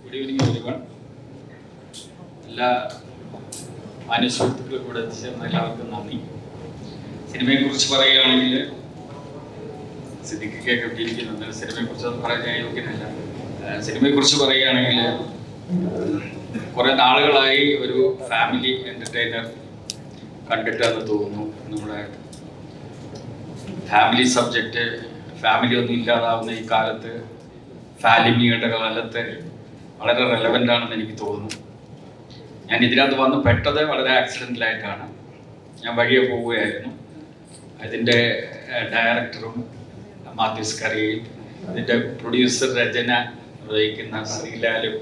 Good evening everyone. എല്ലാ മാന്യസുഹൃത്തുക്കളും കൂടെ എത്തിച്ചേർന്ന എല്ലാവർക്കും നന്ദി. സിനിമയെക്കുറിച്ച് പറയുകയാണെങ്കിൽ സിദ്ദിഖ് കേട്ടിരിക്കുന്നുണ്ട്. സിനിമയെക്കുറിച്ച് പറയാൻ യോഗ്യനല്ല. സിനിമയെക്കുറിച്ച് പറയുകയാണെങ്കിൽ കുറേ നാളുകളായി ഒരു ഫാമിലി എൻ്റർടൈനർ കണ്ടിട്ടെന്ന് തോന്നുന്നു. നമ്മുടെ ഫാമിലി സബ്ജക്റ്റ്, ഫാമിലി ഒന്നും ഇല്ലാതാവുന്ന ഈ കാലത്ത്, ഫാലിമിയുടെ കാലത്ത് വളരെ റെലവൻ്റ് ആണെന്ന് എനിക്ക് തോന്നുന്നു. ഞാൻ ഇതിനകത്ത് വന്ന് പെട്ടത് വളരെ ആക്സിഡൻ്റലായിട്ടാണ്. ഞാൻ വഴിയെ പോവുകയായിരുന്നു. അതിൻ്റെ ഡയറക്ടറും മാത്യൂസ് കറിയും ഇതിൻ്റെ പ്രൊഡ്യൂസർ രചന വഹിക്കുന്ന ശ്രീലാലും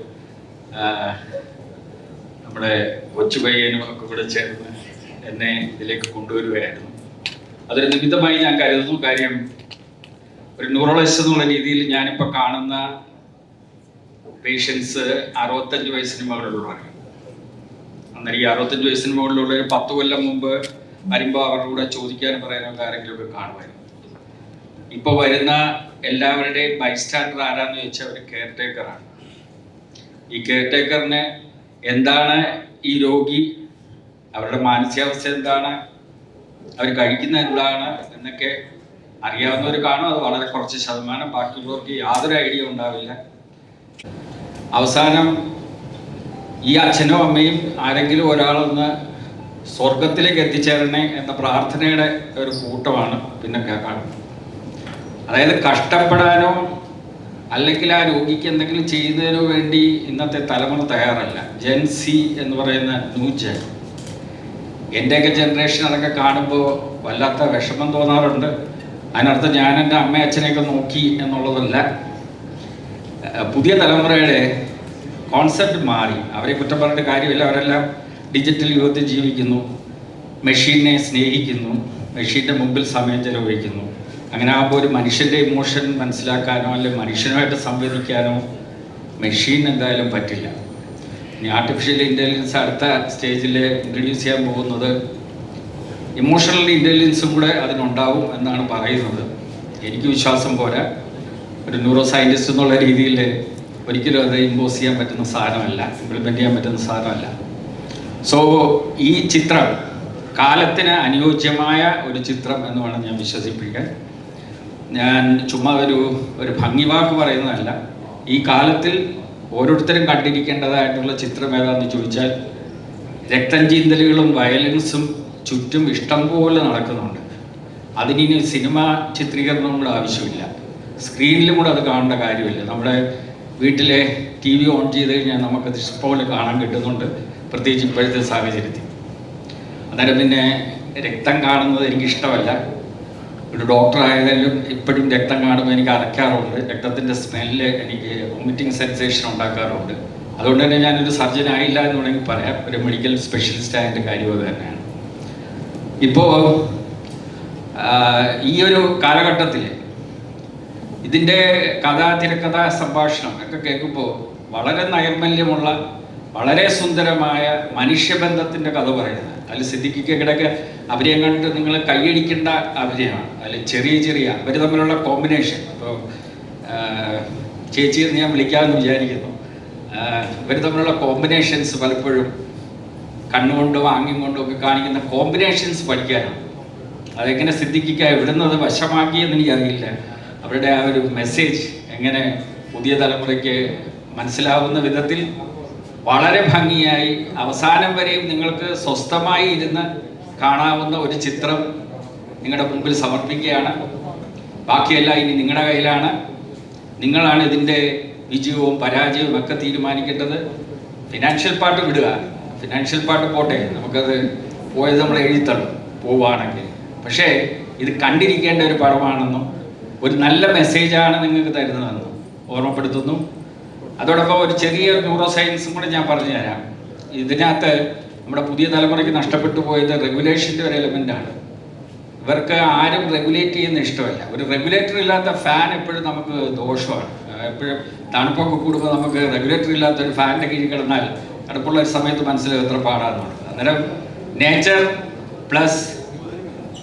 നമ്മുടെ കൊച്ചുപയ്യനും ഒക്കെ കൂടെ ചേർന്ന് എന്നെ ഇതിലേക്ക് കൊണ്ടുവരികയായിരുന്നു. അതൊരു നിമിത്തമായി ഞാൻ കരുതുന്നു. കാര്യം ഒരു ന്യൂറോളജിസ്റ്റ് എന്നുള്ള രീതിയിൽ ഞാനിപ്പോൾ കാണുന്ന പേഷ്യൻസ് 65 വയസ്സിന് മുകളിലുള്ളവരാണ്. അന്നേരം ഈ 65 വയസ്സിന് മുകളിലുള്ള ഒരു 10 കൊല്ലം മുമ്പ് വരുമ്പോൾ അവരുടെ കൂടെ ചോദിക്കാനും പറയാനൊക്കെ ആരെങ്കിലുമൊക്കെ കാണുമായിരുന്നു. ഇപ്പോൾ വരുന്ന എല്ലാവരുടെയും ബൈസ്റ്റാൻഡർ ആരാന്ന് ചോദിച്ചാൽ ഒരു കെയർ ടേക്കറാണ്. ഈ കെയർ ടേക്കറിന് എന്താണ് ഈ രോഗി, അവരുടെ മാനസികാവസ്ഥ എന്താണ്, അവർ കഴിക്കുന്ന എന്താണ് എന്നൊക്കെ അറിയാവുന്നവർ കാണും. അത് വളരെ കുറച്ച് ശതമാനം. ബാക്കിയുള്ളവർക്ക് യാതൊരു ഐഡിയ ഉണ്ടാവില്ല. അവസാനം ഈ അച്ഛനും അമ്മയും ആരെങ്കിലും ഒരാളൊന്ന് സ്വർഗത്തിലേക്ക് എത്തിച്ചേരണേ എന്ന പ്രാർത്ഥനയുടെ ഒരു കൂട്ടമാണ് പിന്നെ കാണുന്നത്. അതായത് കഷ്ടപ്പെടാനോ അല്ലെങ്കിൽ ആ രോഗിക്ക് എന്തെങ്കിലും ചെയ്യുന്നതിനോ വേണ്ടി ഇന്നത്തെ തലമുറ തയ്യാറല്ല. ജെൻ സി എന്ന് പറയുന്ന ന്യൂ ജെൻ, എൻ്റെയൊക്കെ ജനറേഷൻ അതൊക്കെ കാണുമ്പോൾ വല്ലാത്ത വിഷമം തോന്നാറുണ്ട്. അതിനർത്ഥം ഞാൻ എൻ്റെ അമ്മ അച്ഛനെയൊക്കെ നോക്കി എന്നുള്ളതല്ല. പുതിയ തലമുറയുടെ കോൺസെപ്റ്റ് മാറി. അവരെ കുറ്റം പറഞ്ഞിട്ട് കാര്യമില്ല. അവരെല്ലാം ഡിജിറ്റൽ യുഗത്തിൽ ജീവിക്കുന്നു, മെഷീനെ സ്നേഹിക്കുന്നു, മെഷീൻ്റെ മുമ്പിൽ സമയം ചെലവഴിക്കുന്നു. അങ്ങനെ ആകുമ്പോൾ ഒരു മനുഷ്യൻ്റെ ഇമോഷൻ മനസ്സിലാക്കാനോ അല്ലെങ്കിൽ മനുഷ്യനുമായിട്ട് സംവദിക്കാനോ മെഷീൻ എന്തായാലും പറ്റില്ല. ഇനി ആർട്ടിഫിഷ്യൽ ഇൻ്റലിജൻസ് അടുത്ത സ്റ്റേജിൽ ഇൻട്രൊഡ്യൂസ് ചെയ്യാൻ പോകുന്നത് ഇമോഷണൽ ഇൻ്റലിജൻസും കൂടെ അതിനുണ്ടാവും എന്നാണ് പറയുന്നത്. എനിക്ക് വിശ്വാസം പോരാ. ഒരു ന്യൂറോ സയൻറ്റിസ്റ്റ് എന്നുള്ള രീതിയിൽ ഒരിക്കലും അത് ഇമ്പോസ് ചെയ്യാൻ പറ്റുന്ന സാധനമല്ല, ഇംപ്ലിമെൻ്റ് ചെയ്യാൻ പറ്റുന്ന സാധനമല്ല. സോ ഈ ചിത്രം കാലത്തിന് അനുയോജ്യമായ ഒരു ചിത്രം എന്ന് വേണം ഞാൻ വിശ്വസിപ്പിക്കാൻ. ഞാൻ ചുമ്മാ ഒരു ഭംഗിവാക്ക് പറയുന്നതല്ല. ഈ കാലത്തിൽ ഓരോരുത്തരും കണ്ടിരിക്കേണ്ടതായിട്ടുള്ള ചിത്രം ഏതാണെന്ന് ചോദിച്ചാൽ രക്തം ചീന്തലുകളും വയലൻസും ചുറ്റും ഇഷ്ടം പോലെ നടക്കുന്നുണ്ട്. അതിനി സിനിമ ചിത്രീകരണം കൂടെ ആവശ്യമില്ല, സ്ക്രീനിലും കൂടെ അത് കാണേണ്ട കാര്യമില്ല. നമ്മുടെ വീട്ടിലെ TV ഓൺ ചെയ്ത് കഴിഞ്ഞാൽ നമുക്കത് ഇഷ്ടംപോലെ കാണാൻ കിട്ടുന്നുണ്ട്, പ്രത്യേകിച്ച് ഇപ്പോഴത്തെ സാഹചര്യത്തിൽ. അന്നേരം പിന്നെ രക്തം കാണുന്നത് എനിക്കിഷ്ടമല്ല. ഒരു ഡോക്ടർ ആയതായാലും ഇപ്പോഴും രക്തം കാണുമ്പോൾ എനിക്ക് അരയ്ക്കാറുണ്ട്. രക്തത്തിൻ്റെ സ്മെല്ല് എനിക്ക് വൊമിറ്റിംഗ് സെൻസേഷൻ ഉണ്ടാക്കാറുണ്ട്. അതുകൊണ്ട് തന്നെ ഞാനൊരു സർജൻ ആയില്ല എന്ന് വേണമെങ്കിൽ പറയാം. ഒരു മെഡിക്കൽ സ്പെഷ്യലിസ്റ്റ് ആയതിൻ്റെ കാര്യം അത് തന്നെയാണ്. ഇപ്പോൾ ഈ ഒരു കാലഘട്ടത്തിൽ ഇതിൻ്റെ തിരക്കഥ സംഭാഷണം ഒക്കെ കേൾക്കുമ്പോൾ വളരെ നൈർമല്യമുള്ള, വളരെ സുന്ദരമായ മനുഷ്യബന്ധത്തിൻ്റെ കഥ പറയുന്നത്. അതിൽ സിദ്ദിഖിക്കൊക്കെ അഭിനയം കണ്ടിട്ട് നിങ്ങൾ കൈയടിക്കേണ്ട അഭിനയമാണ്. അതിൽ ചെറിയ അവർ തമ്മിലുള്ള കോമ്പിനേഷൻ. ഇപ്പോൾ ചേച്ചിയെന്ന് ഞാൻ വിളിക്കാമെന്ന് വിചാരിക്കുന്നു. ഇവർ തമ്മിലുള്ള കോമ്പിനേഷൻസ് പലപ്പോഴും കണ്ണുകൊണ്ടും ആംഗ്യം കൊണ്ടും ഒക്കെ കാണിക്കുന്ന കോമ്പിനേഷൻസ് പഠിക്കാനാണ്. അതെങ്ങനെ സിദ്ദിഖിക്ക എവിടുന്നത് വശമാക്കിയെന്ന് എനിക്കറിയില്ല. അവരുടെ ആ ഒരു മെസ്സേജ് എങ്ങനെ പുതിയ തലമുറയ്ക്ക് മനസ്സിലാവുന്ന വിധത്തിൽ വളരെ ഭംഗിയായി അവസാനം വരെയും നിങ്ങൾക്ക് സ്വസ്ഥമായി ഇരുന്ന് കാണാവുന്ന ഒരു ചിത്രം നിങ്ങളുടെ മുമ്പിൽ സമർപ്പിക്കുകയാണ്. ബാക്കിയെല്ലാം ഇനി നിങ്ങളുടെ കയ്യിലാണ്. നിങ്ങളാണ് ഇതിൻ്റെ വിജയവും പരാജയവും ഒക്കെ തീരുമാനിക്കേണ്ടത്. ഫിനാൻഷ്യൽ പാർട്ട് വിടുക, ഫിനാൻഷ്യൽ പാർട്ട് പോട്ടെ, നമുക്കത് പോയത് നമ്മൾ എഴുതിത്തള്ളും പോവുകയാണെങ്കിൽ. പക്ഷേ ഇത് കണ്ടിരിക്കേണ്ട ഒരു പടമാണെന്നും ഒരു നല്ല മെസ്സേജാണ് നിങ്ങൾക്ക് തരുന്നതെന്നും ഓർമ്മപ്പെടുത്തുന്നു. അതോടൊപ്പം ഒരു ചെറിയ ന്യൂറോ സയൻസും കൂടെ ഞാൻ പറഞ്ഞു തരാം. ഇതിനകത്ത് നമ്മുടെ പുതിയ തലമുറയ്ക്ക് നഷ്ടപ്പെട്ടു പോയത് റെഗുലേഷൻ്റെ ഒരു എലമെൻ്റാണ്. ഇവർക്ക് ആരും റെഗുലേറ്റ് ചെയ്യുന്ന ഇഷ്ടമല്ല. ഒരു റെഗുലേറ്റർ ഇല്ലാത്ത ഫാൻ എപ്പോഴും നമുക്ക് ദോഷമാണ്. എപ്പോഴും തണുപ്പൊക്കെ കൂടുമ്പോൾ നമുക്ക് റെഗുലേറ്റർ ഇല്ലാത്ത ഒരു ഫാനിൻ്റെ കീഴിൽ കിടന്നാൽ തണുപ്പുള്ള ഒരു സമയത്ത് മനസ്സിലാവും എത്ര പാടാന്നുള്ളത്. അന്നേരം നേച്ചർ പ്ലസ്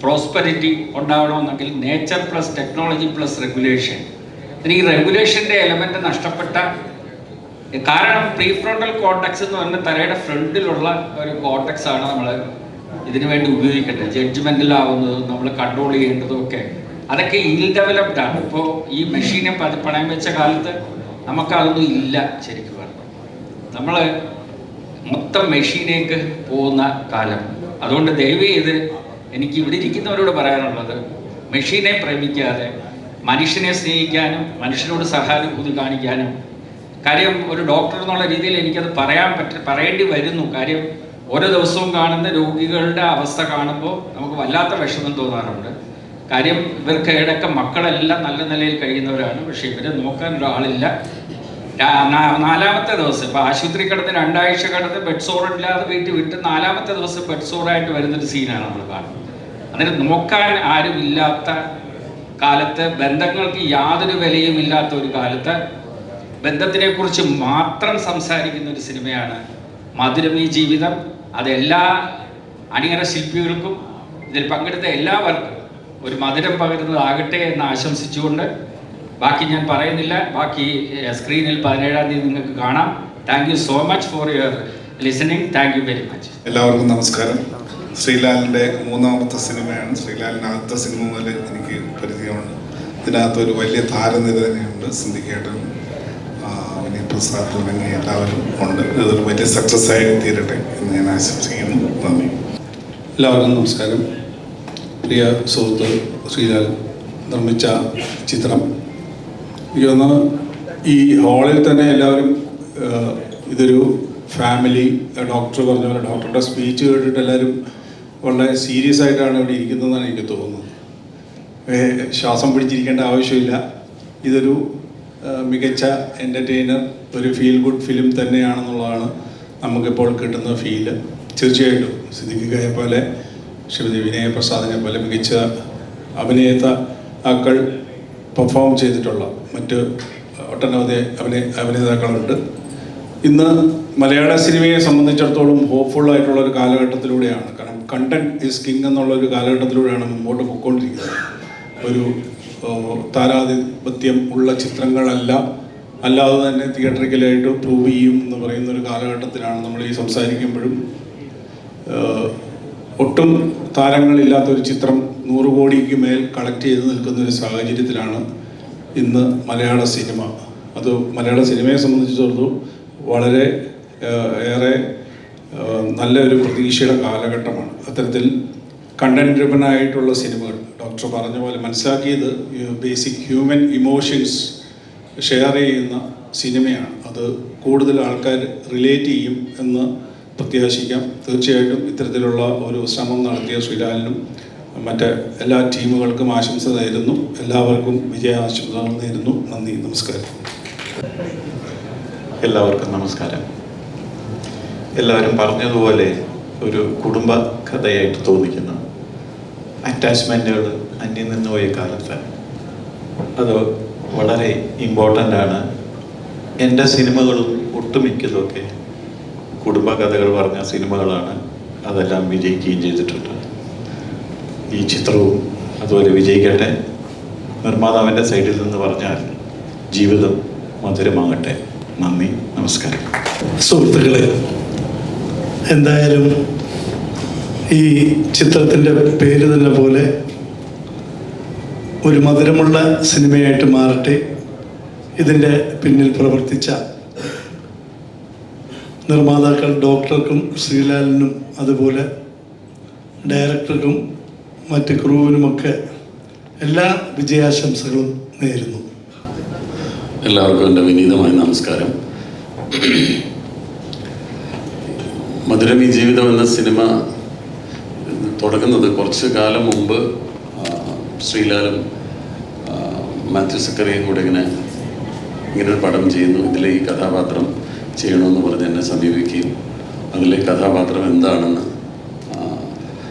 പ്രോസ്പെരിറ്റി ഉണ്ടാവണമെന്നെങ്കിൽ nature plus technology plus regulation. ഈ റെഗുലേഷൻ്റെ എലമെൻ്റ് നഷ്ടപ്പെട്ട കാരണം പ്രീ ഫ്രോണ്ടൽ കോർട്ടക്സ് എന്ന് പറഞ്ഞ തലയുടെ ഫ്രണ്ടിലുള്ള ഒരു കോർട്ടക്സ് ആണ് നമ്മൾ ഇതിനു വേണ്ടി ഉപയോഗിക്കേണ്ടത്. ജഡ്ജ്മെന്റിലാവുന്നതും നമ്മൾ കൺട്രോൾ ചെയ്യേണ്ടതും ഒക്കെ അതൊക്കെ ഇൽ ഡെവലപ്ഡ് ആണ്. ഇപ്പോൾ ഈ മെഷീനെ പണയം വെച്ച കാലത്ത് നമുക്കതൊന്നും ഇല്ല. ശരിക്കും പറഞ്ഞു നമ്മൾ മൊത്തം മെഷീനേക്ക് പോകുന്ന കാലം. അതുകൊണ്ട് ദയവ് ചെയ്ത് എനിക്ക് ഇവിടെ ഇരിക്കുന്നവരോട് പറയാനുള്ളത്, മെഷീനെ പ്രേമിക്കാതെ മനുഷ്യനെ സ്നേഹിക്കാനും മനുഷ്യനോട് സഹാനുഭൂതി കാണിക്കാനും. കാര്യം ഒരു ഡോക്ടർ എന്നുള്ള രീതിയിൽ എനിക്കത് പറയേണ്ടി വരുന്നു. കാര്യം ഓരോ ദിവസവും കാണുന്ന രോഗികളുടെ അവസ്ഥ കാണുമ്പോൾ നമുക്ക് വല്ലാത്ത വിഷമം തോന്നാറുണ്ട്. കാര്യം ഇവർക്ക് ഇടയ്ക്ക് മക്കളെല്ലാം നല്ല നിലയിൽ കഴിയുന്നവരാണ്, പക്ഷേ ഇവരെ നോക്കാൻ ഒരാളില്ല. 4ാമത്തെ ദിവസം ഇപ്പോൾ ആശുപത്രി കിടന്ന് 2 ആഴ്ച കിടന്ന് ബെഡ് സോറില്ലാതെ വീട്ടിൽ വിട്ട് 4ാമത്തെ ദിവസം ബെഡ് സോറായിട്ട് വരുന്നൊരു സീനാണ് നമ്മൾ കാണുന്നത്. അതിന് നോക്കാൻ ആരും ഇല്ലാത്ത കാലത്ത്, ബന്ധങ്ങൾക്ക് യാതൊരു വിലയും ഇല്ലാത്ത ഒരു കാലത്ത് ബന്ധത്തിനെ കുറിച്ച് മാത്രം സംസാരിക്കുന്ന ഒരു സിനിമയാണ് മധുരം ഈ ജീവിതം. അതെല്ലാ അണിയറ ശില്പികൾക്കും ഇതിൽ പങ്കെടുത്ത എല്ലാവർക്കും ഒരു മധുരം പകരുന്നതാകട്ടെ എന്ന് ആശംസിച്ചുകൊണ്ട് ബാക്കി ഞാൻ പറയുന്നില്ല. ബാക്കി സ്ക്രീനിൽ 17-ാം തീയതി നിങ്ങൾക്ക് കാണാം. Thank you so much for your listening. Thank you very much. എല്ലാവർക്കും നമസ്കാരം. ശ്രീലാലിൻ്റെ 3ാമത്തെ സിനിമയാണ്. ശ്രീലാലിൻ്റെ ആദ്യത്തെ സിനിമ മുതൽ എനിക്ക് പരിചയമുണ്ട്. ഇതിനകത്തൊരു വലിയ താരനിര തന്നെയുണ്ട്. സിന്ധിക്കേട്ടൻ, വിനീത് പ്രസാദ് തുടങ്ങി എല്ലാവരും ഉണ്ട്. അതൊരു വലിയ സക്സസ് ആയി തീരട്ടെ എന്ന് ഞാൻ ആശംസിക്കുന്നു. നന്ദി. എല്ലാവർക്കും നമസ്കാരം. പ്രിയ സുഹൃത്ത് ശ്രീലാൽ നിർമ്മിച്ച ചിത്രം, എനിക്ക് തോന്നുന്നു ഈ ഹാളിൽ തന്നെ എല്ലാവരും ഇതൊരു ഫാമിലി, ഡോക്ടർ പറഞ്ഞ പോലെ ഡോക്ടറുടെ സ്പീച്ച് കേട്ടിട്ട് എല്ലാവരും വളരെ സീരിയസ് ആയിട്ടാണ് ഇവിടെ ഇരിക്കുന്നതെന്നാണ് എനിക്ക് തോന്നുന്നത്. ശ്വാസം പിടിച്ചിരിക്കേണ്ട ആവശ്യമില്ല. ഇതൊരു മികച്ച എൻ്റർടൈനർ, ഒരു ഫീൽ ഗുഡ് ഫിലിം തന്നെയാണെന്നുള്ളതാണ് നമുക്കിപ്പോൾ കിട്ടുന്ന ഫീല്. തീർച്ചയായിട്ടും സിദ്ദിഖിയെ പോലെ, ശ്രീമതി വിനയ പ്രസാദിനെ പോലെ മികച്ച അഭിനേതാക്കൾ പെർഫോം ചെയ്തിട്ടുള്ള മറ്റ് ഒട്ടനവധി അഭിനേതാക്കളുണ്ട്. ഇന്ന് മലയാള സിനിമയെ സംബന്ധിച്ചിടത്തോളം ഹോപ്പ്ഫുൾ ആയിട്ടുള്ള ഒരു കാലഘട്ടത്തിലൂടെയാണ്. കാരണം കണ്ടന്റ് ഈസ് കിങ് എന്നുള്ളൊരു കാലഘട്ടത്തിലൂടെയാണ് മുമ്പോട്ട് പോയിക്കൊണ്ടിരിക്കുന്നത്. ഒരു താരാധിപത്യം ഉള്ള ചിത്രങ്ങളല്ല, അല്ലാതെ തന്നെ തിയേറ്ററിക്കലായിട്ട് പ്രൂവ് ചെയ്യും എന്ന് പറയുന്ന ഒരു കാലഘട്ടത്തിലാണ് നമ്മൾ ഈ സംസാരിക്കുമ്പോഴും. ഒട്ടും താരങ്ങളില്ലാത്തൊരു ചിത്രം 100 കോടിക്ക് മേൽ കളക്ട് ചെയ്ത് നിൽക്കുന്ന ഒരു സാഹചര്യത്തിലാണ് ഇന്ന് മലയാള സിനിമ. അത് മലയാള സിനിമയെ സംബന്ധിച്ചിടത്തോളം വളരെ ഏറെ നല്ലൊരു പ്രതീക്ഷയുടെ കാലഘട്ടമാണ്. അത്തരത്തിൽ കണ്ടന്റ് ഡ്രിവനായിട്ടുള്ള സിനിമകൾ, ഡോക്ടർ പറഞ്ഞ പോലെ മനസ്സിലാക്കിയത് ബേസിക് ഹ്യൂമൻ ഇമോഷൻസ് ഷെയർ ചെയ്യുന്ന സിനിമയാണ്. അത് കൂടുതൽ ആൾക്കാർ റിലേറ്റ് ചെയ്യും എന്ന് പ്രത്യാശിക്കാം. തീർച്ചയായിട്ടും ഇത്തരത്തിലുള്ള ഒരു ശ്രമം നടത്തിയ ശ്രീലാലിനും മറ്റ് എല്ലാ ടീമുകൾക്കും ആശംസ നേരുന്നു. എല്ലാവർക്കും വിജയാശംസകൾ നേരുന്നു. നന്ദി, നമസ്കാരം. എല്ലാവർക്കും നമസ്കാരം. എല്ലാവരും പറഞ്ഞതുപോലെ ഒരു കുടുംബ കഥയായിട്ട് തോന്നിക്കുന്ന അറ്റാച്ച്മെൻറ്റുകൾ അന്യം നിന്ന് പോയ കാലത്ത് അത് വളരെ ഇമ്പോർട്ടൻ്റ് ആണ്. എൻ്റെ സിനിമകളും ഒട്ടുമിക്കതൊക്കെ കുടുംബകഥകൾ പറഞ്ഞ സിനിമകളാണ്. അതെല്ലാം വിജയിക്കുകയും ചെയ്തിട്ടുണ്ട്. ഈ ചിത്രവും അതുപോലെ വിജയിക്കട്ടെ. നിർമ്മാതാവിൻ്റെ സൈഡിൽ നിന്ന് പറഞ്ഞാൽ ജീവിതം മധുരമാകട്ടെ. നന്ദി, നമസ്കാരം. സുഹൃത്തുക്കളെ, എന്തായാലും ഈ ചിത്രത്തിൻ്റെ പേര് തന്നെ പോലെ ഒരു മധുരമുള്ള സിനിമയായിട്ട് മാറട്ടെ. ഇതിൻ്റെ പിന്നിൽ പ്രവർത്തിച്ച നിർമ്മാതാക്കൾ ഡോക്ടർക്കും ശ്രീലാലിനും അതുപോലെ ഡയറക്ടർക്കും മറ്റ് ക്രൂവിനുമൊക്കെ എല്ലാ വിജയാശംസകളും നേരുന്നു. എല്ലാവർക്കും എൻ്റെ വിനീതമായ നമസ്കാരം. മധുരം ഈ ജീവിതം എന്ന സിനിമ തുടങ്ങുന്നത് കുറച്ച് കാലം മുമ്പ് ശ്രീലാലും മാത്യു സക്കറിയും കൂടെ ഇങ്ങനൊരു പടം ചെയ്യുന്നു, ഇതിലെ ഈ കഥാപാത്രം ചെയ്യണമെന്ന് പറഞ്ഞ് എന്നെ സമീപിക്കുകയും അതിലെ കഥാപാത്രം എന്താണെന്ന്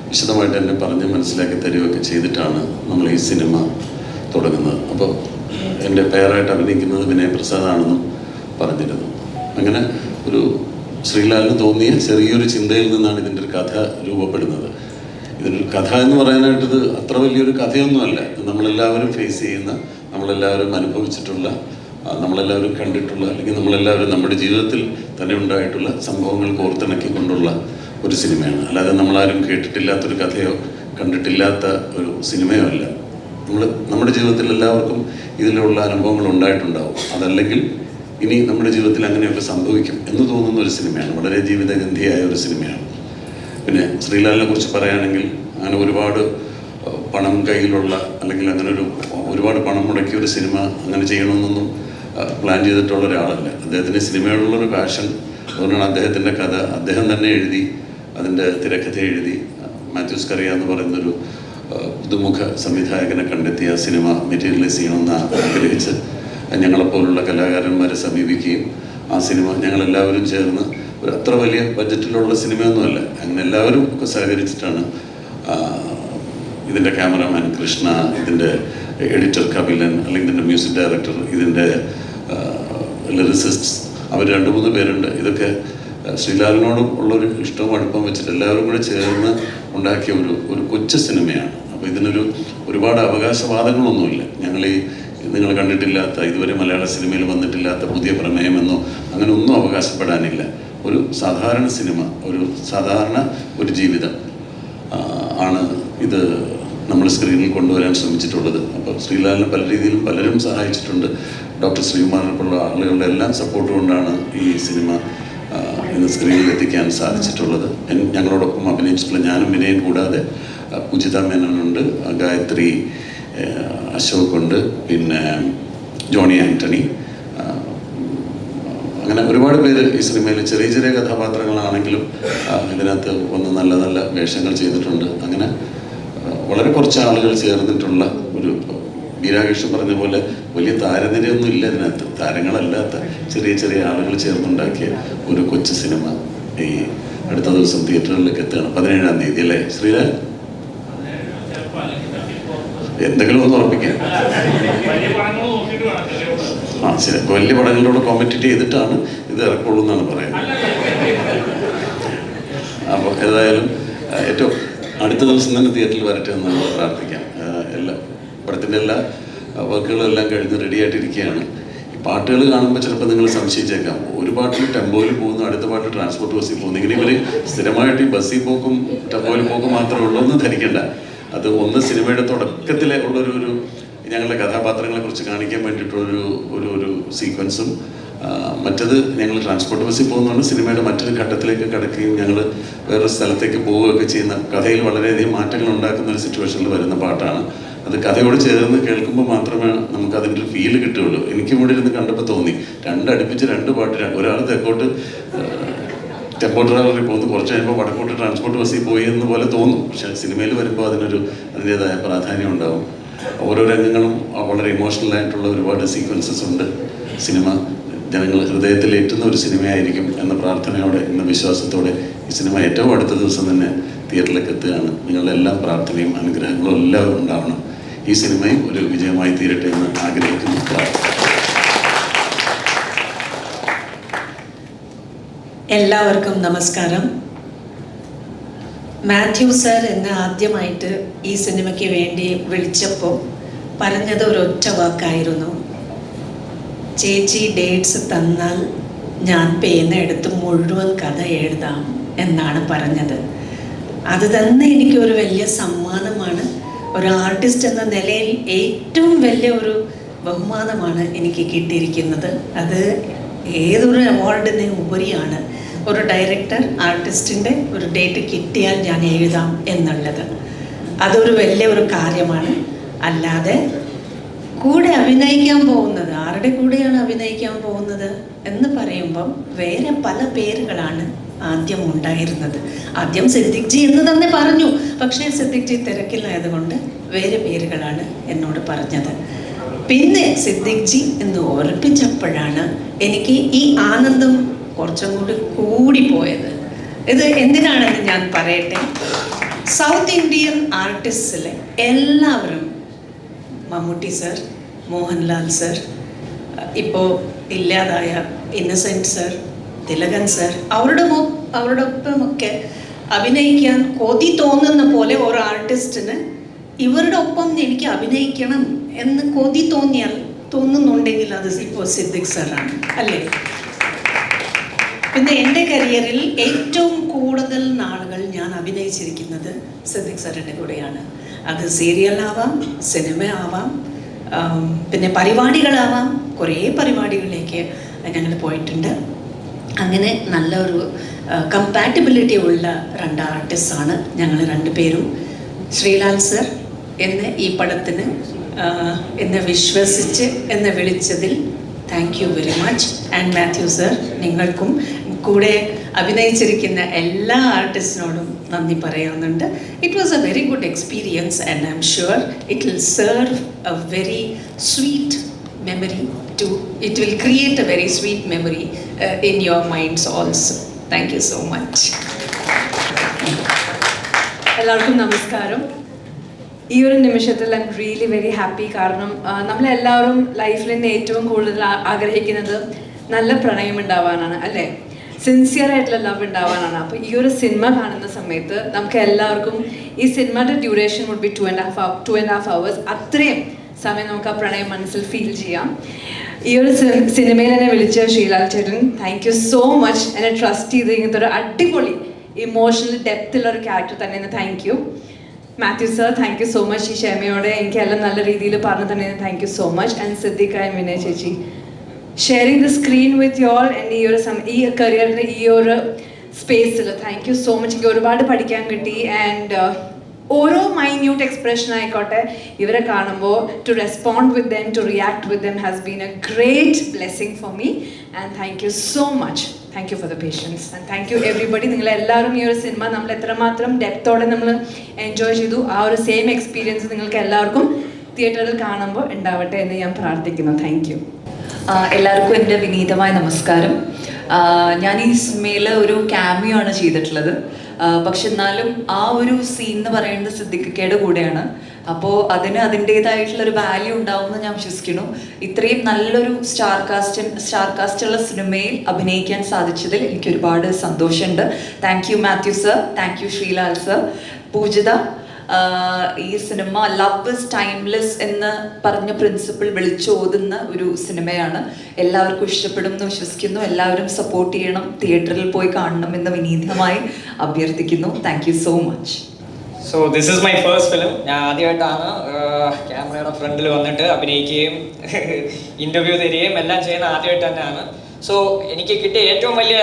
വിശദമായിട്ട് എന്നെ പറഞ്ഞ് മനസ്സിലാക്കി തരികയൊക്കെ ചെയ്തിട്ടാണ് നമ്മൾ ഈ സിനിമ തുടങ്ങുന്നത്. അപ്പോൾ എൻ്റെ പേരായിട്ട് അഭിനയിക്കുന്നത് വിനയ പ്രസാദാണെന്നും പറഞ്ഞിരുന്നു. അങ്ങനെ ഒരു ശ്രീലാലിന് തോന്നിയ ചെറിയൊരു ചിന്തയിൽ നിന്നാണ് ഇതിൻ്റെ ഒരു കഥ രൂപപ്പെടുന്നത്. ഇതിനൊരു കഥ എന്ന് പറയാനായിട്ടത് അത്ര വലിയൊരു കഥയൊന്നുമല്ല. നമ്മളെല്ലാവരും ഫേസ് ചെയ്യുന്ന, നമ്മളെല്ലാവരും അനുഭവിച്ചിട്ടുള്ള നമ്മളെല്ലാവരും കണ്ടിട്ടുള്ള, അല്ലെങ്കിൽ നമ്മളെല്ലാവരും നമ്മുടെ ജീവിതത്തിൽ തന്നെ ഉണ്ടായിട്ടുള്ള സംഭവങ്ങൾ കോർത്തിണക്കിക്കൊണ്ടുള്ള ഒരു സിനിമയാണ്. അല്ലാതെ നമ്മളാരും കേട്ടിട്ടില്ലാത്തൊരു കഥയോ കണ്ടിട്ടില്ലാത്ത ഒരു സിനിമയോ അല്ല. നമ്മുടെ ജീവിതത്തിൽ എല്ലാവർക്കും ഇതിലുള്ള അനുഭവങ്ങൾ ഉണ്ടായിട്ടുണ്ടാവും. അതല്ലെങ്കിൽ ഇനി നമ്മുടെ ജീവിതത്തിൽ അങ്ങനെയൊക്കെ സംഭവിക്കും എന്ന് തോന്നുന്ന ഒരു സിനിമയാണ്. വളരെ ജീവിതഗന്ധിയായ ഒരു സിനിമയാണ്. പിന്നെ ശ്രീലാലിനെ കുറിച്ച് പറയുകയാണെങ്കിൽ അങ്ങനെ ഒരുപാട് പണം കയ്യിലുള്ള, അല്ലെങ്കിൽ അങ്ങനെ ഒരുപാട് പണം മുടക്കിയ ഒരു സിനിമ അങ്ങനെ ചെയ്യണമെന്നൊന്നും പ്ലാൻ ചെയ്തിട്ടുള്ള ഒരാളല്ല. അദ്ദേഹത്തിന് സിനിമയോടുള്ളൊരു പാഷൻ. അതുകൊണ്ടാണ് അദ്ദേഹത്തിൻ്റെ കഥ അദ്ദേഹം തന്നെ എഴുതി, അതിൻ്റെ തിരക്കഥ എഴുതി മാത്യൂസ് കറിയ എന്ന് പറയുന്നൊരു പുതുമുഖ സംവിധായകനെ കണ്ടെത്തി ആ സിനിമ മെറ്റീരിയലൈസ് ചെയ്യണമെന്ന് ആഗ്രഹിച്ച് ഞങ്ങളെപ്പോലുള്ള കലാകാരന്മാരെ സമീപിക്കുകയും ആ സിനിമ ഞങ്ങളെല്ലാവരും ചേർന്ന് അത്ര വലിയ ബഡ്ജറ്റിലുള്ള സിനിമയൊന്നുമല്ല, അങ്ങനെ എല്ലാവരും ഒക്കെ സഹകരിച്ചിട്ടാണ് ഇതിൻ്റെ ക്യാമറാമാൻ കൃഷ്ണ, ഇതിൻ്റെ എഡിറ്റർ കപിലൻ, അല്ലെങ്കിൽ ഇതിൻ്റെ മ്യൂസിക് ഡയറക്ടർ, ഇതിൻ്റെ ലിറിസിസ്റ്റ്സ്, അവർ 2-3 പേരുണ്ട്. ഇതൊക്കെ ശ്രീലാലിനോടും ഉള്ളൊരു ഇഷ്ടവും അടുപ്പം വെച്ചിട്ട് എല്ലാവരും കൂടെ ചേർന്ന് ഉണ്ടാക്കിയ ഒരു കൊച്ചു സിനിമയാണ്. അപ്പോൾ ഇതിനൊരു ഒരുപാട് അവകാശവാദങ്ങളൊന്നുമില്ല. നിങ്ങൾ കണ്ടിട്ടില്ലാത്ത, ഇതുവരെ മലയാള സിനിമയിൽ വന്നിട്ടില്ലാത്ത പുതിയ പ്രമേയമെന്നോ അങ്ങനെ ഒന്നും അവകാശപ്പെടാനില്ല. ഒരു സാധാരണ സിനിമ, സാധാരണ ഒരു ജീവിതം ആണ് ഇത് നമ്മൾ സ്ക്രീനിൽ കൊണ്ടുവരാൻ ശ്രമിച്ചിട്ടുള്ളത്. അപ്പോൾ ശ്രീലാലിനെ പല രീതിയിലും പലരും സഹായിച്ചിട്ടുണ്ട്. ഡോക്ടർ ശ്രീകുമാറിനെപ്പോലുള്ള ആളുകളുടെ എല്ലാം സപ്പോർട്ട് കൊണ്ടാണ് ഈ സിനിമ ഇന്ന് സ്ക്രീനിൽ എത്തിക്കാൻ സാധിച്ചിട്ടുള്ളത്. ഞങ്ങളോടൊപ്പം അഭിനയിച്ചിട്ടുള്ള ഞാനും വിനയും കൂടാതെ പൂജിത മേനോനുണ്ട്, ഗായത്രി അശോക് ഉണ്ട്, പിന്നെ ജോണി ആൻ്റണി, അങ്ങനെ ഒരുപാട് പേര് ഈ സിനിമയിൽ ചെറിയ ചെറിയ കഥാപാത്രങ്ങളാണെങ്കിലും ഇതിനകത്ത് വന്ന് നല്ല നല്ല വേഷങ്ങൾ ചെയ്തിട്ടുണ്ട്. അങ്ങനെ വളരെ കുറച്ച് ആളുകൾ ചേർന്നിട്ടുള്ള ഒരു, ബീരാകൃഷ്ണൻ പറഞ്ഞ പോലെ വലിയ താരനിരയൊന്നും ഇല്ല ഇതിനകത്ത്, താരങ്ങളല്ലാത്ത ചെറിയ ചെറിയ ആളുകൾ ചേർന്നുണ്ടാക്കിയ ഒരു കൊച്ചു സിനിമ ഈ അടുത്ത ദിവസം തിയേറ്ററുകളിലേക്ക് എത്തുകയാണ്. 17-ാം തീയതി അല്ലേ ശ്രീലാൽ? എന്തെങ്കിലും ഒന്ന് ഉറപ്പിക്കാം. ശരി, വലിയ പടങ്ങളോട് കോമ്പറ്റീറ്റ് ചെയ്തിട്ടാണ് ഇത് ഇറക്കുള്ളൂ എന്നാണ് പറയുന്നത്. അപ്പോൾ ഏതായാലും ഏറ്റവും അടുത്ത ദിവസം തന്നെ തിയേറ്ററിൽ വരട്ടെ എന്ന് നമ്മൾ പ്രാർത്ഥിക്കാം. പടത്തിൻ്റെ എല്ലാ വർക്കുകളും എല്ലാം കഴിഞ്ഞ് റെഡി ആയിട്ടിരിക്കുകയാണ്. ഈ പാട്ടുകൾ കാണുമ്പോൾ ചിലപ്പോൾ നിങ്ങൾ സംശയിച്ചേക്കാം, ഒരു പാട്ടിൽ ടെമ്പോയിൽ പോകുന്നു, അടുത്ത പാട്ട് ട്രാൻസ്പോർട്ട് ബസ്സിൽ പോകുന്നു. ഇങ്ങനെ ഇവർ സ്ഥിരമായിട്ട് ഈ ബസ്സിൽ പോക്കും ടെമ്പോയിൽ പോക്കും മാത്രമേ ഉള്ളൂ എന്ന് ധരിക്കേണ്ട. അത് ഒന്ന് സിനിമയുടെ തുടക്കത്തിലെ ഉള്ളൊരു ഞങ്ങളുടെ കഥാപാത്രങ്ങളെ കുറിച്ച് കാണിക്കാൻ വേണ്ടിയിട്ടുള്ളൊരു സീക്വൻസും, മറ്റത് ഞങ്ങൾ ട്രാൻസ്പോർട്ട് ബസ്സിൽ പോകുന്നതാണ് സിനിമയുടെ മറ്റൊരു ഘട്ടത്തിലേക്ക് കടക്കുകയും ഞങ്ങൾ വേറൊരു സ്ഥലത്തേക്ക് പോവുകയൊക്കെ ചെയ്യുന്ന, കഥയിൽ വളരെയധികം മാറ്റങ്ങൾ ഉണ്ടാക്കുന്ന ഒരു സിറ്റുവേഷനിൽ വരുന്ന പാട്ടാണ്. അത് കഥയോട് ചേർന്ന് കേൾക്കുമ്പോൾ മാത്രമേ നമുക്ക് അതിൻ്റെ ഒരു ഫീല് കിട്ടുകയുള്ളൂ. എനിക്കും ഇവിടെ ഇരുന്ന് കണ്ടപ്പോൾ തോന്നി, അടുപ്പിച്ച് 2 പാട്ട്, ഒരാൾ തെക്കോട്ട് ടെമ്പോ ട്രാവലറിൽ പോകുന്നു, കുറച്ച് കഴിയുമ്പോൾ വടക്കോട്ട് ട്രാൻസ്പോർട്ട് ബസ്സിൽ പോയി എന്ന് പോലെ തോന്നും. പക്ഷേ സിനിമയിൽ വരുമ്പോൾ അതിൻ്റേതായ പ്രാധാന്യം ഉണ്ടാവും. ഓരോ രംഗങ്ങളും വളരെ ഇമോഷണലായിട്ടുള്ള ഒരുപാട് സീക്വൻസസ് ഉണ്ട്. സിനിമ ജനങ്ങൾ ഹൃദയത്തിലേറ്റുന്ന ഒരു സിനിമയായിരിക്കും എന്ന പ്രാർത്ഥനയോടെ, എന്ന വിശ്വാസത്തോടെ ഈ സിനിമ ഏറ്റവും അടുത്ത ദിവസം തന്നെ തിയേറ്ററിലേക്ക് എത്തുകയാണ്. നിങ്ങളുടെ എല്ലാ പ്രാർത്ഥനയും അനുഗ്രഹങ്ങളും എല്ലാം ഉണ്ടാവണം. ഈ സിനിമയും ഒരു വിജയമായി തീരട്ടെ എന്ന് ആഗ്രഹിക്കുന്നു. എല്ലാവർക്കും നമസ്കാരം. മാത്യു സർ എന്നെ ആദ്യമായിട്ട് ഈ സിനിമയ്ക്ക് വേണ്ടി വിളിച്ചപ്പോൾ പറഞ്ഞത് ഒരൊറ്റ വാക്കായിരുന്നു, ചേച്ചി ഡേറ്റ്സ് തന്നാൽ ഞാൻ പേനെടുത്ത് മുഴുവൻ കഥ എഴുതാം എന്നാണ് പറഞ്ഞത്. അത് തന്നെ എനിക്കൊരു വലിയ സമ്മാനമാണ്. ഒരു ആർട്ടിസ്റ്റ് എന്ന നിലയിൽ ഏറ്റവും വലിയ ഒരു ബഹുമാനമാണ് എനിക്ക് കിട്ടിയിരിക്കുന്നത്. അത് ഏതൊരു അവാർഡിന് ഉപരിയാണ് ഒരു ഡയറക്ടർ ആർട്ടിസ്റ്റിൻ്റെ ഒരു ഡേറ്റ് കിട്ടിയാൽ ഞാൻ എഴുതാം എന്നുള്ളത്. അതൊരു വലിയ ഒരു കാര്യമാണ്. അല്ലാതെ കൂടെ അഭിനയിക്കാൻ പോകുന്നത്, ആരുടെ കൂടെയാണ് അഭിനയിക്കാൻ പോകുന്നത് എന്ന് പറയുമ്പം വേറെ പല പേരുകളാണ് ആദ്യം ഉണ്ടായിരുന്നത്. ആദ്യം സിദ്ദിഖ് ജി എന്ന് തന്നെ പറഞ്ഞു, പക്ഷേ സിദ്ദിഖ് ജി തിരക്കിലായതുകൊണ്ട് വേറെ പേരുകളാണ് എന്നോട് പറഞ്ഞത്. പിന്നെ സിദ്ദിഖ് ജി എന്ന് ഓർപ്പിച്ചപ്പോഴാണ് എനിക്ക് ഈ ആനന്ദം കുറച്ചും കൂടി പോയത്. ഇത് എന്തിനാണെന്ന് ഞാൻ പറയട്ടെ. സൗത്ത് ഇന്ത്യൻ ആർട്ടിസ്റ്റിലെ എല്ലാവരും, മമ്മൂട്ടി സർ, മോഹൻലാൽ സർ, ഇപ്പോൾ ഇല്ലാതായ ഇന്നസെൻറ്റ് സർ, തിലകൻ സർ, അവരുടെ ഒപ്പമൊക്കെ അഭിനയിക്കാൻ കൊതി തോന്നുന്ന പോലെ ഒരു ആർട്ടിസ്റ്റിന് ഇവരുടെ ഒപ്പം എനിക്ക് അഭിനയിക്കണം എന്ന് കൊതി തോന്നുന്നുണ്ടെങ്കിൽ അത് ഇപ്പോൾ സിദ്ദിഖ് സാറാണ് അല്ലേ? പിന്നെ എൻ്റെ കരിയറിൽ ഏറ്റവും കൂടുതൽ നാളുകൾ ഞാൻ അഭിനയിച്ചിരിക്കുന്നത് സിദ്ദിഖ് സാറിൻ്റെ കൂടെയാണ്. അത് സീരിയലാവാം, സിനിമ ആവാം, പിന്നെ പരിപാടികളാവാം. കുറേ പരിപാടികളിലേക്ക് ഞങ്ങൾ പോയിട്ടുണ്ട്. അങ്ങനെ നല്ലൊരു കമ്പാറ്റബിലിറ്റി ഉള്ള 2 ആർട്ടിസ്റ്റാണ് ഞങ്ങൾ 2 പേരും. ശ്രീലാൽ സർ എന്നെ ഈ പടത്തിന് എന്നെ വിശ്വസിച്ച് എന്നെ വിളിച്ചതിൽ thank you very much. And Mathew sir, നിങ്ങൾക്കും കൂടെ അഭിനയിച്ചിരിക്കുന്ന എല്ലാ ആർട്ടിസ്റ്റിനോടും നന്ദി പറയാവുന്നുണ്ട്. It was a very good experience and I am sure it will serve a very sweet memory it will create a very sweet memory in your minds also. Thank you so much. എല്ലാവർക്കും നമസ്കാരം. ഈ ഒരു നിമിഷത്തിൽ I am really very happy. കാരണം നമ്മളെല്ലാവരും ലൈഫിൽ നിന്ന് ഏറ്റവും കൂടുതൽ ആഗ്രഹിക്കുന്നത് നല്ല പ്രണയം ഉണ്ടാവാനാണ് അല്ലേ? സിൻസിയർ ആയിട്ടുള്ള ലവ് ഉണ്ടാവാനാണ്. അപ്പോൾ ഈ ഒരു സിനിമ കാണുന്ന സമയത്ത് നമുക്ക് എല്ലാവർക്കും ഈ സിനിമയുടെ ഡ്യൂറേഷൻ വുഡ് ബി 2.5 hours. അത്രയും സമയം നമുക്ക് ആ പ്രണയം മനസ്സിൽ ഫീൽ ചെയ്യാം. ഈ ഒരു സിനിമയിൽ എന്നെ വിളിച്ച ശ്രീലാൽ ചേട്ടൻ, താങ്ക് യു സോ മച്ച്. എന്നെ ട്രസ്റ്റ് ചെയ്ത് ഇങ്ങനത്തെ ഒരു അടിപൊളി ഇമോഷണൽ ഡെപ്തുള്ള ഒരു ക്യാരക്ടർ തന്നെ thank you. Mathew sir, thank you so much. ഈ ക്ഷമയോടെ എനിക്കെല്ലാം നല്ല രീതിയിൽ പറഞ്ഞു തന്നെ thank you so much. And Siddique and Vinay ചേച്ചി, sharing the screen with you all. And ഈ കരിയറിൻ്റെ ഈ ഒരു സ്പേസിൽ താങ്ക് യു സോ മച്ച്. എനിക്ക് ഒരുപാട് പഠിക്കാൻ കിട്ടി. ആൻഡ് ഓരോ മൈന്യൂട്ട് എക്സ്പ്രഷൻ ആയിക്കോട്ടെ, ഇവരെ കാണുമ്പോൾ to respond with them, to react with them has been a great blessing for me. And thank you so much. Thank you for the patience and thank you everybody. നിങ്ങളെല്ലാവരും ഈ ഒരു cinema നമ്മൾ എത്രമാത്രം ഡെപ്തോടെ നമ്മൾ enjoy ചെയ്തു, ആ ഒരു same experience നിങ്ങൾക്ക് എല്ലാവർക്കും തിയേറ്ററിൽ കാണുമ്പോൾ ഉണ്ടാവട്ടെ എന്ന് ഞാൻ പ്രാർത്ഥിക്കുന്നു. Thank you. എല്ലാവർക്കും എൻ്റെ വിനീതമായ നമസ്കാരം. ഞാൻ ഈ സിനിമയിൽ ഒരു ക്യാമിയോ ആണ് ചെയ്തിട്ടുള്ളത്. പക്ഷെ എന്നാലും ആ ഒരു സീൻ എന്ന് പറയുന്നത് സിദ്ദിഖിക്കയുടെ കൂടെയാണ്. അപ്പോൾ അതിന് അതിൻ്റേതായിട്ടുള്ളൊരു വാല്യൂ ഉണ്ടാവുമെന്ന് ഞാൻ വിശ്വസിക്കുന്നു. ഇത്രയും നല്ലൊരു സ്റ്റാർ കാസ്റ്റുള്ള സിനിമയിൽ അഭിനയിക്കാൻ സാധിച്ചതിൽ എനിക്ക് ഒരുപാട് സന്തോഷമുണ്ട്. Thank you Mathew sir, thank you Sreelal sir. Poojitha, ഈ സിനിമ ലവ് ഇസ് ടൈംലെസ് എന്ന് പറഞ്ഞ പ്രിൻസിപ്പിൾ വിളിച്ചോതുന്ന ഒരു സിനിമയാണ്. എല്ലാവർക്കും ഇഷ്ടപ്പെടും എന്ന് വിശ്വസിക്കുന്നു. എല്ലാവരും സപ്പോർട്ട് ചെയ്യണം, തിയേറ്ററിൽ പോയി കാണണം എന്ന് വിനീതമായി അഭ്യർത്ഥിക്കുന്നു. Thank you so much. So this is my first film. ഞാൻ ആദ്യമായിട്ടാണ് ക്യാമറയുടെ ഫ്രണ്ടിൽ വന്നിട്ട് അഭിനയിക്കുകയും ഇൻ്റർവ്യൂ തരികയും എല്ലാം ചെയ്യുന്ന ആദ്യമായിട്ട് തന്നെയാണ്. സോ എനിക്ക് കിട്ടിയ ഏറ്റവും വലിയ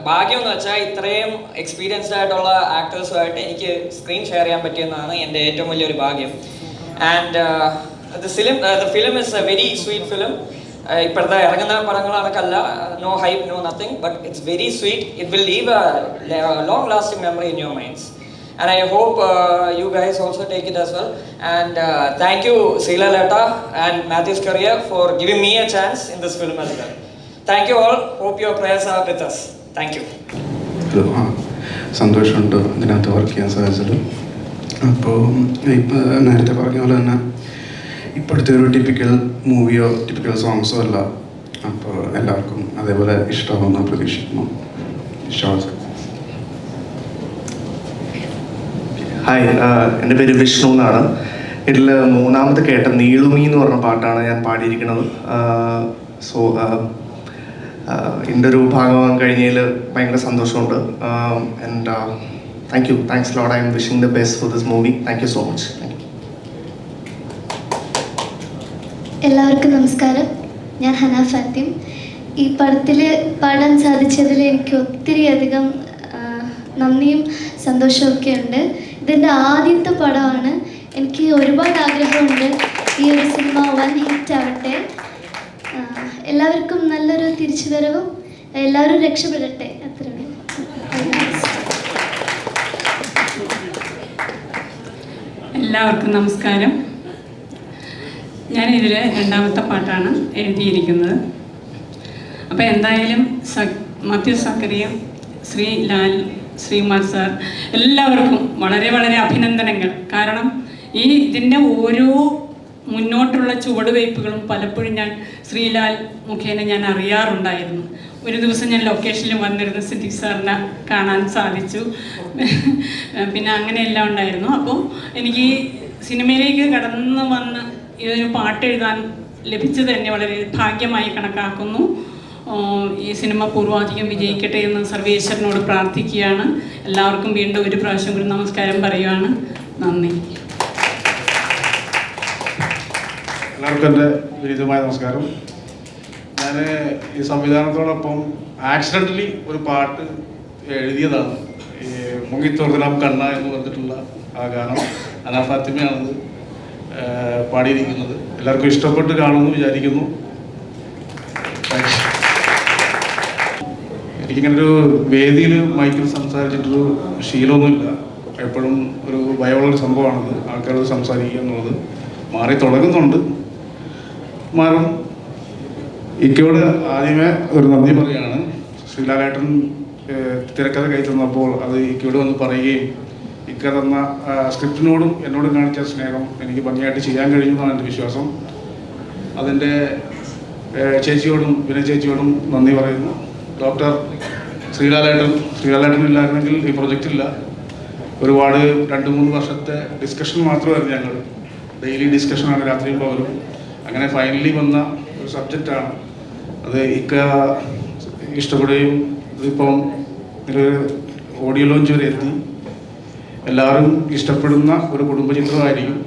ഭാഗ്യം എന്ന് വെച്ചാൽ ഇത്രയും എക്സ്പീരിയൻസ്ഡ് ആയിട്ടുള്ള ആക്ടേഴ്സുമായിട്ട് എനിക്ക് സ്ക്രീൻ ഷെയർ ചെയ്യാൻ പറ്റിയെന്നാണ് എൻ്റെ ഏറ്റവും വലിയൊരു ഭാഗ്യം. And the film is a very sweet film. ഇപ്പോഴത്തെ ഇറങ്ങുന്ന പടങ്ങൾ കണക്കല്ല, no hype, no nothing, but it's very sweet. It will leave a long lasting memory in your minds. And I hope you guys also take it as well. And thank you Srila Lata and Matthew's career for giving me a chance in this film as well. Thank you all. Hope your prayers are with us. Thank you. സന്തോഷമുണ്ട് ഇതിനകത്ത് work ചെയ്യാൻ സാധിച്ചത്. അപ്പോൾ ഇപ്പോൾ നേരത്തെ പറഞ്ഞ പോലെ തന്നെ ഇപ്പോഴത്തെ ഒരു ടിപ്പിക്കൽ മൂവിയോ ടിപ്പിക്കൽ സോങ്സോ അല്ല. അപ്പോൾ എല്ലാവർക്കും അതേപോലെ ഇഷ്ടമാവുന്ന പ്രതീക്ഷിക്കുന്നു. ഇഷ്ടമാണ്. ഹായ്, എൻ്റെ പേര് വിഷ്ണു എന്നാണ്. ഇതിൽ മൂന്നാമത് കേട്ട നീളുമി എന്ന് പറഞ്ഞ പാട്ടാണ് ഞാൻ പാടിയിരിക്കുന്നത്. സോ ഇതിൻ്റെ ഒരു ഭാഗമാകാൻ കഴിഞ്ഞതിൽ ഭയങ്കര സന്തോഷമുണ്ട്. And thank U, thanks lot. I M wishing the best for this movie. Thank you so much. എല്ലാവർക്കും നമസ്കാരം. ഞാൻ ഹന ഫാത്തിം. ഈ പടത്തിൽ പാടാൻ സാധിച്ചതിൽ എനിക്ക് ഒത്തിരിയധികം നന്ദിയും സന്തോഷമൊക്കെ ഉണ്ട്. ഇതെൻ്റെ ആദ്യത്തെ പടമാണ്. എനിക്ക് ഒരുപാട് ആഗ്രഹമുണ്ട് ഈ ഒരു സിനിമ 1 ഹിറ്റ് ആവട്ടെ. എല്ലാവർക്കും നല്ലൊരു തിരിച്ചുവരവും, എല്ലാവരും രക്ഷപ്പെടട്ടെ. അത്രയും. എല്ലാവർക്കും നമസ്കാരം. ഞാനിതിൽ 2ാമത്തെ പാട്ടാണ് എഴുതിയിരിക്കുന്നത്. അപ്പോൾ എന്തായാലും മാത്യു സക്കറിയ, ശ്രീലാൽ, ശ്രീകുമാർ സാർ, എല്ലാവർക്കും വളരെ വളരെ അഭിനന്ദനങ്ങൾ. കാരണം ഇതിൻ്റെ ഓരോ മുന്നോട്ടുള്ള ചുവടുവയ്പ്പുകളും പലപ്പോഴും ഞാൻ ശ്രീലാൽ മുഖേന ഞാൻ അറിയാറുണ്ടായിരുന്നു. ഒരു ദിവസം ഞാൻ ലൊക്കേഷനിൽ വന്നിരുന്നു, സിദ്ദിഖ് സാറിനെ കാണാൻ സാധിച്ചു. പിന്നെ അങ്ങനെയെല്ലാം ഉണ്ടായിരുന്നു. അപ്പോൾ എനിക്ക് സിനിമയിലേക്ക് കടന്നു വന്ന് ഇതൊരു പാട്ട് എഴുതാൻ ലഭിച്ചത് തന്നെ വളരെ ഭാഗ്യമായി കണക്കാക്കുന്നു. ഈ സിനിമ പൂർവാധികം വിജയിക്കട്ടെ എന്ന് സർവേശ്വരനോട് പ്രാർത്ഥിക്കുകയാണ്. എല്ലാവർക്കും വീണ്ടും ഒരു പ്രാവശ്യം കൂടി നമസ്കാരം പറയുകയാണ്. നന്ദി. എല്ലാവർക്കും എൻ്റെ വിനീതമായ നമസ്കാരം. ഞാൻ ഈ സംവിധാനത്തോടൊപ്പം ആക്സിഡൻ്റലി ഒരു പാട്ട് എഴുതിയതാണ്. ഈ മുങ്ങിത്തോർത്തലാം കണ്ണ എന്ന് പറഞ്ഞിട്ടുള്ള ആ ഗാനം ഹനാ ഫാത്തിമയാണത് പാടിയിരിക്കുന്നത്. എല്ലാവർക്കും ഇഷ്ടപ്പെട്ട് കാണുമെന്ന് വിചാരിക്കുന്നു. എനിക്കിങ്ങനൊരു വേദിയിൽ മൈക്കിൽ സംസാരിച്ചിട്ടൊരു ശീലമൊന്നുമില്ല. എപ്പോഴും ഒരു ഭയമുള്ളൊരു സംഭവമാണത്. ആൾക്കാരോട് സംസാരിക്കുക എന്നുള്ളത് മാറി തുടങ്ങുന്നുണ്ട്, മാറും. ഇക്കയോട് ആദ്യമേ ഒരു നന്ദി പറയുകയാണ്. ശ്രീലാലേട്ടൻ തിരക്കഥ കൈ തന്നപ്പോൾ അത് ഇക്കയോട് വന്ന് പറയുകയും ഇക്ക തന്ന സ്ക്രിപ്റ്റിനോടും എന്നോടും കാണിച്ച സ്നേഹം എനിക്ക് ഭംഗിയായിട്ട് ചെയ്യാൻ കഴിഞ്ഞതാണ് എൻ്റെ വിശ്വാസം. അതിൻ്റെ ചേച്ചിയോടും വിനയ ചേച്ചിയോടും നന്ദി പറയുന്നു. ഡോക്ടർ ശ്രീലാലേട്ടനില്ലായിരുന്നെങ്കിൽ ഈ പ്രൊജക്റ്റില്ല. ഒരുപാട് 2-3 വർഷത്തെ ഡിസ്കഷൻ മാത്രമായിരുന്നു ഞങ്ങൾ. ഡെയിലി ഡിസ്കഷനാണ് രാത്രിയും പകലും. അങ്ങനെ ഫൈനലി വന്ന ഒരു സബ്ജക്റ്റാണ് അത്. ഇക്ക ഇഷ്ടപ്പെടുകയും ഇതിപ്പം ഒരു ഓഡിയോ ലോഞ്ച് വരെ എത്തി. എല്ലാവരും ഇഷ്ടപ്പെടുന്ന ഒരു കുടുംബചിത്രമായിരിക്കും.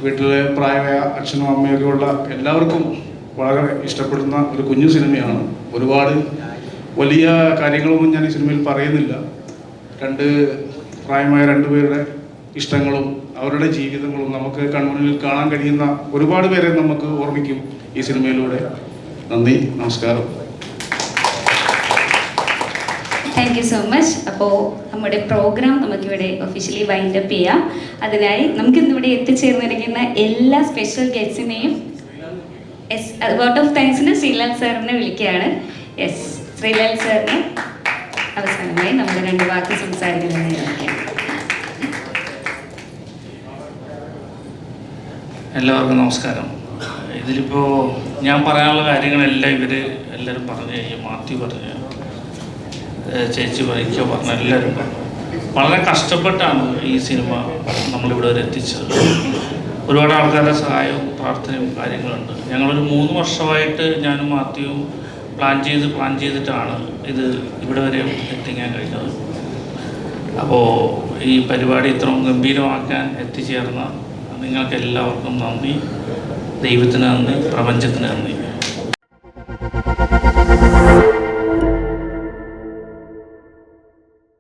വീട്ടിലെ പ്രായമായ അച്ഛനും അമ്മയൊക്കെ ഉള്ള എല്ലാവർക്കും വളരെ ഇഷ്ടപ്പെടുന്ന ഒരു കുഞ്ഞു സിനിമയാണ്. ഒരുപാട് വലിയ കാര്യങ്ങളൊന്നും ഞാൻ ഈ സിനിമയിൽ പറയുന്നില്ല. പ്രായമായ 2 പേരുടെ ഇഷ്ടങ്ങളും അവരുടെ ജീവിതങ്ങളും നമുക്ക് കൺമുന്നിൽ കാണാൻ കഴിയുന്ന ഒരുപാട് പേരെ നമുക്ക് ഓർമ്മിക്കും ഈ സിനിമയിലൂടെ. നന്ദി, നമസ്കാരം. Thank you so much. അപ്പോൾ നമ്മുടെ പ്രോഗ്രാം നമുക്കിവിടെ ഒഫീഷ്യലി വൈൻഡ് അപ്പ് ചെയ്യാം. അതിനായി നമുക്കിന്നിവിടെ എത്തിച്ചേർന്നിരിക്കുന്ന എല്ലാ സ്പെഷ്യൽ ഗസ്റ്റിനെയും വോട്ട് ഓഫ് താങ്ക്സിന് ശ്രീലാൽ സാറിനെ വിളിക്കുകയാണ്. ശ്രീലാൽ സാറിന് അവസാനമായി നമ്മൾ 2 വാക്ക് സംസാരിക്കുന്നതിനെ വിളിക്കാം. എല്ലാവർക്കും നമസ്കാരം. ഇതിലിപ്പോൾ ഞാൻ പറയാനുള്ള കാര്യങ്ങളെല്ലാം എല്ലാവരും പറഞ്ഞു കഴിഞ്ഞു. മാത്യു പറഞ്ഞു, ചേച്ചി വൈക്ക പറഞ്ഞു, എല്ലാവരും പറഞ്ഞു. വളരെ കഷ്ടപ്പെട്ടാണ് ഈ സിനിമ നമ്മളിവിടെ വരെ എത്തിച്ചത്. ഒരുപാട് ആൾക്കാരുടെ സഹായവും പ്രാർത്ഥനയും കാര്യങ്ങളുണ്ട്. ഞങ്ങളൊരു 3 വർഷമായിട്ട് ഞാനും മാത്യുവും പ്ലാൻ ചെയ്തിട്ടാണ് ഇത് ഇവിടെ വരെ എത്തിക്കാൻ കഴിഞ്ഞത്. അപ്പോൾ ഈ പരിപാടി ഇത്രയും ഗംഭീരമാക്കാൻ എത്തിച്ചേർന്ന നിങ്ങൾക്ക് എല്ലാവർക്കും നന്ദി. ദൈവത്തിന് നന്ദി, പ്രപഞ്ചത്തിന് നന്ദി.